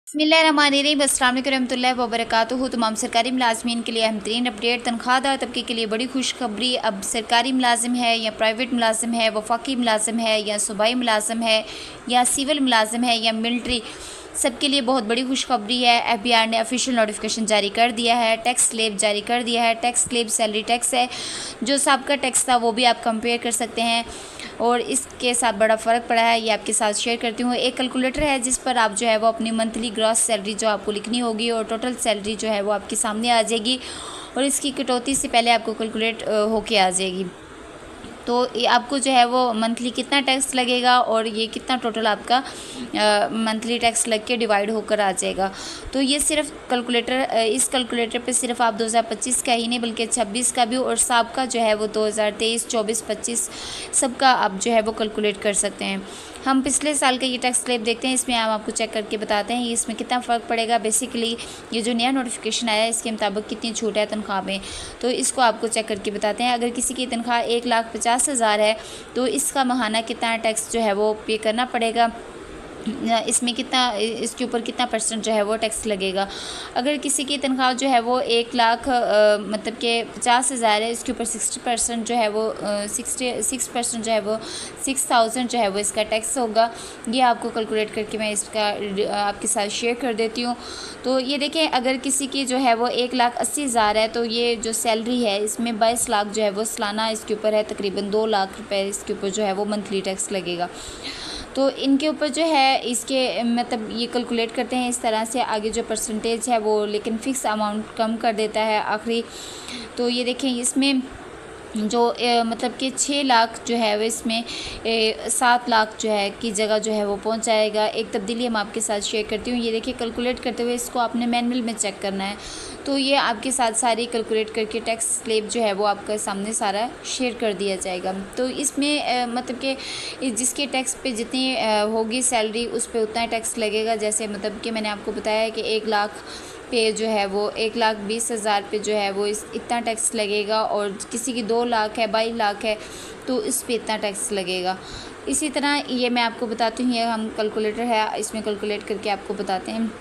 बिस्मिल्लाहिर्रहमानिर्रहीम अस्सलाम वालेकुम रहमतुल्लाहि व बरकातुहू। तमाम सरकारी मुलाजमीन के लिए अहम तरीन अपडेट। तनख्वाहदार तबके के लिए बड़ी खुशखबरी। अब सरकारी मुलाजिम है या प्राइवेट मुलाजिम है, वफाकी मुलाजिम है या सूबाई मुलाजिम है या सिविल मुलाजिम है या मिलिट्री, सबके लिए बहुत बड़ी खुशखबरी है। FBI ने ऑफिशियल नोटिफिकेशन जारी कर दिया है। टैक्स स्लेब जारी कर दिया है। टैक्स स्लेब सैलरी टैक्स है, जो सबका टैक्स था वो भी आप कंपेयर कर सकते हैं और इसके साथ बड़ा फ़र्क पड़ा है, ये आपके साथ शेयर करती हूँ। एक कैलकुलेटर है जिस पर आप जो है वो अपनी मंथली ग्रॉस सैलरी जो आपको लिखनी होगी और टोटल सैलरी जो है वो आपके सामने आ जाएगी और इसकी कटौती से पहले आपको कैलकुलेट होके आ जाएगी। तो ये आपको जो है वो मंथली कितना टैक्स लगेगा और ये कितना टोटल आपका मंथली टैक्स लग के डिवाइड होकर आ जाएगा। तो ये सिर्फ कैलकुलेटर, इस कैलकुलेटर पे सिर्फ आप 2025 का ही नहीं बल्कि 26 का भी और सबका जो है वो 2023, 24, 25 सबका आप जो है वो कैलकुलेट कर सकते हैं। हम पिछले साल का ये टैक्स स्लैब देखते हैं, इसमें हम आपको चेक करके बताते हैं इसमें कितना फ़र्क पड़ेगा। बेसिकली ये जो नया नोटिफिकेशन आया है इसके मुताबिक कितनी छूट है तनख्वाह में, तो इसको आपको चेक करके बताते हैं। अगर किसी की तनख्वाह 1,50,000 है तो इसका माहाना कितना टैक्स जो है वो पे करना पड़ेगा, इसमें कितना, इसके ऊपर कितना परसेंट जो है वो टैक्स लगेगा। अगर किसी की तनख्वाह जो है वो 1,00,000 मतलब कि 50,000 है, इसके ऊपर 60% जो है वो 66% जो है वो 6,000 जो है वो इसका टैक्स होगा। ये आपको कैलकुलेट करके मैं इसका आपके साथ शेयर कर देती हूँ। तो ये देखें, अगर किसी की जो है वो 1,80,000 है तो ये जो सैलरी है इसमें 22 लाख जो है वो सालाना इसके ऊपर है, तकरीबन 2 लाख रुपए इसके ऊपर जो है वो मंथली टैक्स लगेगा। तो इनके ऊपर जो है इसके मतलब ये कैलकुलेट करते हैं इस तरह से, आगे जो परसेंटेज है वो लेकिन फ़िक्स अमाउंट कम कर देता है आखिरी। तो ये देखें इसमें जो मतलब कि 6 लाख जो है वो इसमें 7 लाख जो है की जगह जो है वो पहुंच जाएगा। एक तब्दीली हम आपके साथ शेयर करती हूँ। ये देखिए, कैलकुलेट करते हुए इसको आपने मैनुअल में चेक करना है। तो ये आपके साथ सारी कैलकुलेट करके टैक्स स्लैब जो है वो आपके सामने सारा शेयर कर दिया जाएगा। तो इसमें मतलब कि जिसके टैक्स पे जितनी होगी सैलरी उस पर उतना टैक्स लगेगा। जैसे मतलब कि मैंने आपको बताया कि 1 लाख पे जो है वो 1,20,000 पे जो है वो इतना टैक्स लगेगा और किसी की 2 लाख है, 22 लाख है तो इस पे इतना टैक्स लगेगा। इसी तरह ये मैं आपको बताती हूँ, ये हम कैलकुलेटर है इसमें कैलकुलेट करके आपको बताते हैं।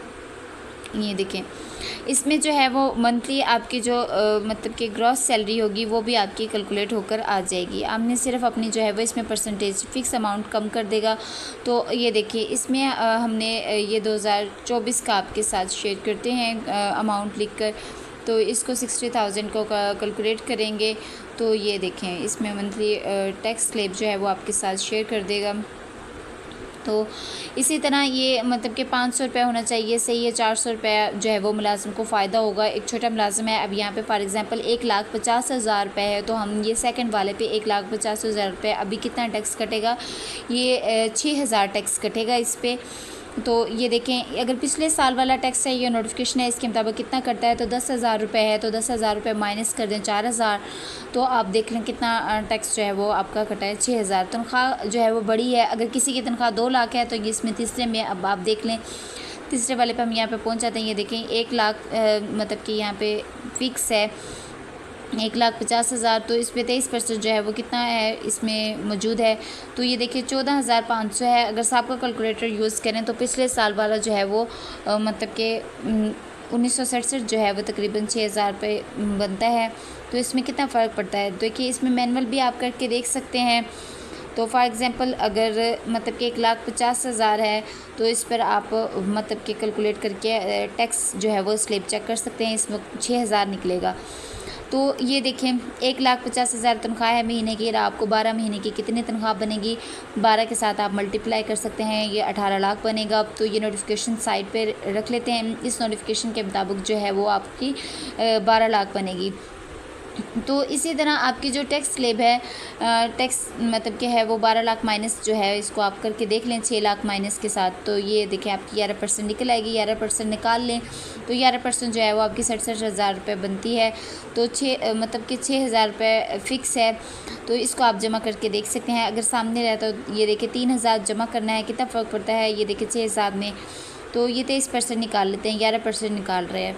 ये देखें, इसमें जो है वो मंथली आपकी जो मतलब कि ग्रॉस सैलरी होगी वो भी आपकी कैलकुलेट होकर आ जाएगी। आपने सिर्फ अपनी जो है वो इसमें परसेंटेज फ़िक्स अमाउंट कम कर देगा। तो ये देखिए, इसमें हमने ये 2024 का आपके साथ शेयर करते हैं अमाउंट लिखकर। तो इसको 60,000 को कैलकुलेट करेंगे तो ये देखें इसमें मंथली टैक्स स्लैब जो है वो आपके साथ शेयर कर देगा। तो इसी तरह ये मतलब कि 500 रुपये होना चाहिए, सही है। 400 रुपये जो है वो मुलाजिम को फ़ायदा होगा। एक छोटा मुलाजिम है, अब यहाँ पे फॉर एग्जांपल 1,50,000 रुपये है तो हम ये सेकंड वाले पे 1,50,000 रुपये, अभी कितना टैक्स कटेगा, ये 6,000 टैक्स कटेगा इस पर। तो ये देखें, अगर पिछले साल वाला टैक्स है, ये नोटिफिकेशन है, इसके मुताबिक कितना करता है तो 10,000 रुपये है। तो 10,000 रुपये माइनस कर दें 4,000, तो आप देख लें कितना टैक्स जो है वो आपका कटा है 6,000। तनख्वाह जो है वो बड़ी है। अगर किसी की तनख्वाह 2 लाख है तो ये इसमें तीसरे में, अब आप देख लें तीसरे वाले पे हम यहाँ पे पहुँच जाते हैं। ये देखें 1 लाख मतलब कि यहाँ पे फ़िक्स है 1,50,000, तो इस पर 23% जो है वो कितना है इसमें मौजूद है। तो ये देखिए 14,500 है। अगर सबका कैलकुलेटर यूज़ करें तो पिछले साल वाला जो है वो मतलब कि 1967 जो है वो तकरीबन 6,000 रुपये बनता है। तो इसमें कितना फ़र्क पड़ता है देखिए, इसमें मैनुअल भी आप करके देख सकते हैं। तो फॉर एग्ज़ाम्पल अगर मतलब कि 1,50,000 है तो इस पर आप मतलब कि कैलकुलेट करके टैक्स जो है वो स्लैब चेक कर सकते हैं, इसमें 6,000 निकलेगा। तो ये देखें 1,50,000 तनख्वाह है महीने की, आपको 12 महीने की कितनी तनख्वाह बनेगी, 12 के साथ आप मल्टीप्लाई कर सकते हैं, ये 18 लाख बनेगा। तो ये नोटिफिकेशन साइट पे रख लेते हैं। इस नोटिफिकेशन के मुताबिक जो है वो आपकी 12 लाख बनेगी। तो इसी तरह आपकी जो टैक्स स्लैब है, टैक्स मतलब कि है वो 12 लाख माइनस जो है, इसको आप करके देख लें 6 लाख माइनस के साथ। तो ये देखें आपकी 11% निकल आएगी, 11% निकाल लें तो 11% जो है वो आपकी 67,000 रुपये बनती है। तो मतलब कि 6,000 रुपये फ़िक्स है। तो इसको आप जमा करके देख सकते हैं। अगर सामने रहता तो ये देखिए 3,000 जमा करना है, कितना फ़र्क पड़ता है, ये देखिए 6,000 में। तो ये 23% निकाल लेते हैं, 11% निकाल रहे हैं।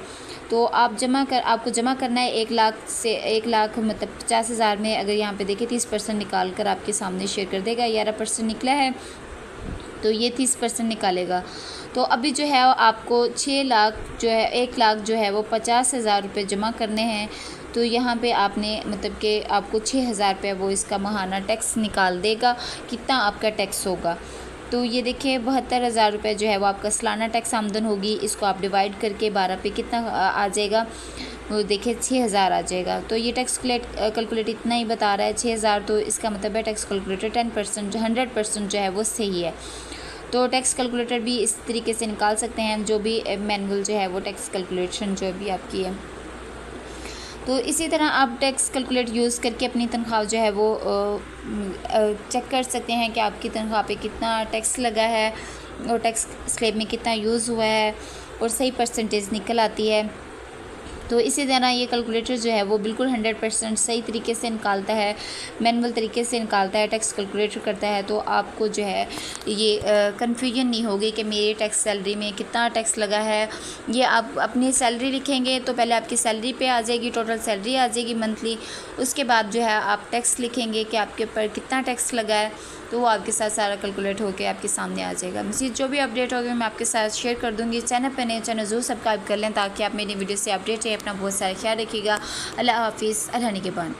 तो आपको जमा करना है 1 लाख से 1 लाख मतलब 50,000 में। अगर यहाँ पे देखिए 30% निकाल कर आपके सामने शेयर कर देगा, 11% निकला है तो ये 30% निकालेगा। तो अभी जो है आपको 6 लाख जो है 1 लाख जो है वो 50,000 रुपये जमा करने हैं। तो यहाँ पे आपने मतलब कि आपको 6,000 रुपये वो इसका माहाना टैक्स निकाल देगा। कितना आपका टैक्स होगा, तो ये देखिए 72,000 रुपये जो है वो आपका सालाना टैक्स आमदन होगी। इसको आप डिवाइड करके 12 पे कितना आ जाएगा, वो देखिए 6,000 आ जाएगा। तो ये टैक्स कैलकुलेट इतना ही बता रहा है 6,000, तो इसका मतलब है टैक्स कैलकुलेटर 10% 100% जो है वो सही है। तो टैक्स कैलकुलेटर भी इस तरीके से निकाल सकते हैं, जो भी मैनुअल जो है वो टैक्स कैलकुलेशन जो भी आपकी है। तो इसी तरह आप टैक्स कैलकुलेट यूज़ करके अपनी तनख्वाह जो है वो चेक कर सकते हैं कि आपकी तनख्वाह पे कितना टैक्स लगा है और टैक्स स्लैब में कितना यूज़ हुआ है और सही परसेंटेज निकल आती है। तो इसी तरह ये कैलकुलेटर जो है वो बिल्कुल 100% सही तरीके से निकालता है, मैनुअल तरीके से निकालता है, टैक्स कैलकुलेटर करता है। तो आपको जो है ये कन्फ्यूजन नहीं होगी कि मेरी टैक्स सैलरी में कितना टैक्स लगा है। ये आप अपनी सैलरी लिखेंगे तो पहले आपकी सैलरी पे आ जाएगी, टोटल सैलरी आ जाएगी मंथली। उसके बाद जो है आप टैक्स लिखेंगे कि आपके ऊपर कितना टैक्स लगा है, तो वो आपके साथ सारा कैलकुलेट होकर आपके सामने आ जाएगा। मज़ीद जो भी अपडेट होगी मैं आपके साथ शेयर कर दूँगी। चैनल पर नए चैनल ज़रूर सब्सक्राइब कर लें ताकि आप मेरी वीडियो से अपडेट रहे। अपना बहुत सारा ख्याल रखिएगा। अल्लाह हाफिज़। अल्लाह निगहबान।